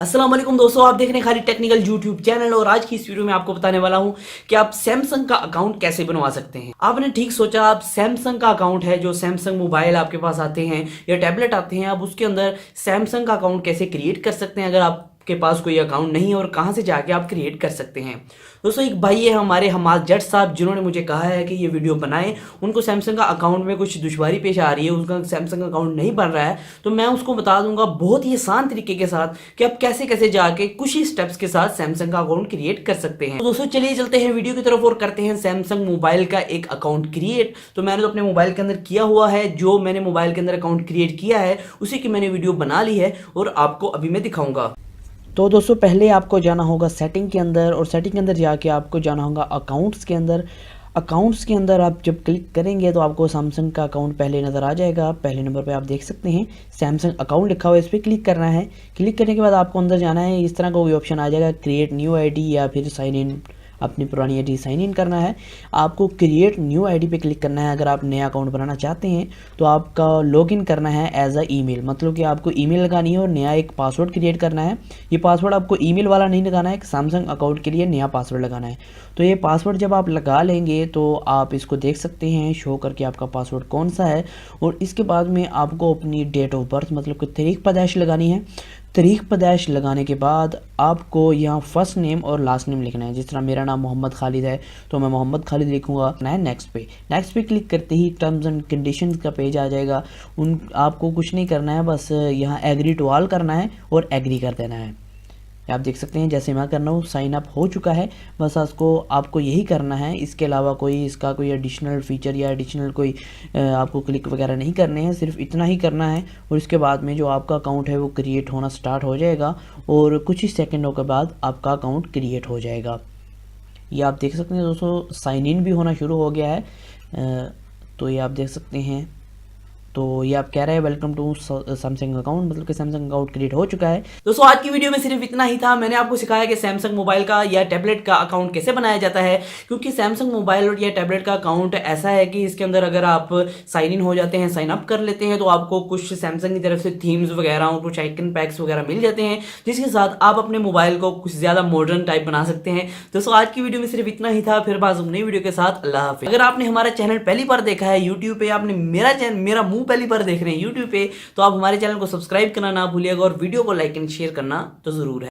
अस्सलाम वालेकुम दोस्तों, आप देख रहे हैं खाली टेक्निकल यूट्यूब चैनल। और आज की इस वीडियो में आपको बताने वाला हूं कि आप सैमसंग का अकाउंट कैसे बनवा सकते हैं। आपने ठीक सोचा, आप सैमसंग का अकाउंट है जो सैमसंग मोबाइल आपके पास आते हैं या टैबलेट आते हैं, आप उसके अंदर सैमसंग का अकाउंट कैसे क्रिएट कर सकते हैं अगर आपके पास कोई अकाउंट नहीं है, और कहां से जाके आप क्रिएट कर सकते हैं। दोस्तों, एक भाई है हमारे हमाद जट साहब, जिन्होंने मुझे कहा है कि ये वीडियो बनाएं। उनको सैमसंग का अकाउंट में कुछ दुश्वारी पेश आ रही है, उनका सैमसंग अकाउंट नहीं बन रहा है, तो मैं उसको बता दूंगा बहुत ही आसान तरीके के साथ कि आप कैसे कैसे जाके कुछ ही स्टेप्स के साथ सैमसंग का अकाउंट क्रिएट कर सकते हैं। तो दोस्तों चलिए चलते हैं वीडियो की तरफ और करते हैं सैमसंग मोबाइल का एक अकाउंट क्रिएट। तो मैंने तो अपने मोबाइल के अंदर किया हुआ है, जो मैंने मोबाइल के अंदर अकाउंट क्रिएट किया है उसी की मैंने वीडियो बना ली है और आपको अभी मैं दिखाऊंगा। तो दोस्तों, पहले आपको जाना होगा सेटिंग के अंदर, और सेटिंग के अंदर जाके आपको जाना होगा अकाउंट्स के अंदर। अकाउंट्स के अंदर आप जब क्लिक करेंगे तो आपको सैमसंग का अकाउंट पहले नज़र आ जाएगा। पहले नंबर पे आप देख सकते हैं सैमसंग अकाउंट लिखा हुआ है, इस पर क्लिक करना है। क्लिक करने के बाद आपको अंदर जाना है, इस तरह का कोई ऑप्शन आ जाएगा, क्रिएट न्यू आईडी या फिर साइन इन, अपनी पुरानी आईडी साइन इन करना है। आपको क्रिएट न्यू आईडी पे क्लिक करना है। अगर आप नया अकाउंट बनाना चाहते हैं तो आपका लॉगिन करना है एज अ ईमेल, मतलब कि आपको ईमेल लगानी है और नया एक पासवर्ड क्रिएट करना है। ये पासवर्ड आपको ईमेल वाला नहीं लगाना है, सैमसंग अकाउंट के लिए नया पासवर्ड लगाना है। तो ये पासवर्ड जब आप लगा लेंगे तो आप इसको देख सकते हैं शो करके आपका पासवर्ड कौन सा है। और इसके बाद में आपको अपनी डेट ऑफ बर्थ, मतलब कि तारीख पैदाइश लगानी है। तारीख पैदाइश लगाने के बाद आपको यहाँ फर्स्ट नेम और लास्ट नेम लिखना है। जिस तरह मेरा नाम मोहम्मद खालिद है तो मैं मोहम्मद खालिद लिखूंगा। नेक्स्ट पे क्लिक करते ही टर्म्स एंड कंडीशंस का पेज आ जाएगा। उन आपको कुछ नहीं करना है, बस यहाँ एग्री टू ऑल करना है और एग्री कर देना है। आप देख सकते हैं जैसे मैं कर रहा हूँ साइन अप हो चुका है। बस आपको यही करना है, इसके अलावा कोई इसका कोई एडिशनल फीचर या एडिशनल कोई आपको क्लिक वगैरह नहीं करने हैं, सिर्फ इतना ही करना है। और इसके बाद में जो आपका अकाउंट है वो क्रिएट होना स्टार्ट हो जाएगा और कुछ ही सेकंडों के बाद आपका अकाउंट क्रिएट हो जाएगा। ये आप देख सकते हैं दोस्तों, साइन इन भी होना शुरू हो गया है। तो ये आप देख सकते हैं, तो ये आप कह रहे हैं वेलकम टू सैमसंग अकाउंट, मतलब कि सैमसंग अकाउंट क्रिएट हो चुका है। दोस्तों, आज की वीडियो में सिर्फ इतना ही था। मैंने आपको सिखाया कि सैमसंग मोबाइल का या टैबलेट का अकाउंट कैसे बनाया जाता है, क्योंकि सैमसंग मोबाइल और या टैबलेट का अकाउंट ऐसा है कि इसके अंदर अगर आप साइन इन हो जाते हैं, साइन अप कर लेते हैं, तो आपको कुछ सैमसंग की तरफ से थीम्स वगैरह और कुछ आइकन पैक्स वगैरह मिल जाते हैं, जिसके साथ आप अपने मोबाइल को कुछ ज्यादा मॉडर्न टाइप बना सकते हैं। दोस्तों, आज की वीडियो में सिर्फ इतना ही था। फिर बात नई वीडियो के साथ, अल्लाह हाफिज़। अगर आपने हमारा चैनल पहली बार देखा है यूट्यूब पे, आपने मेरा मुंह पहली बार देख रहे हैं यूट्यूब पे, तो आप हमारे चैनल को सब्सक्राइब करना ना भूलिएगा और वीडियो को लाइक एंड शेयर करना तो जरूर है।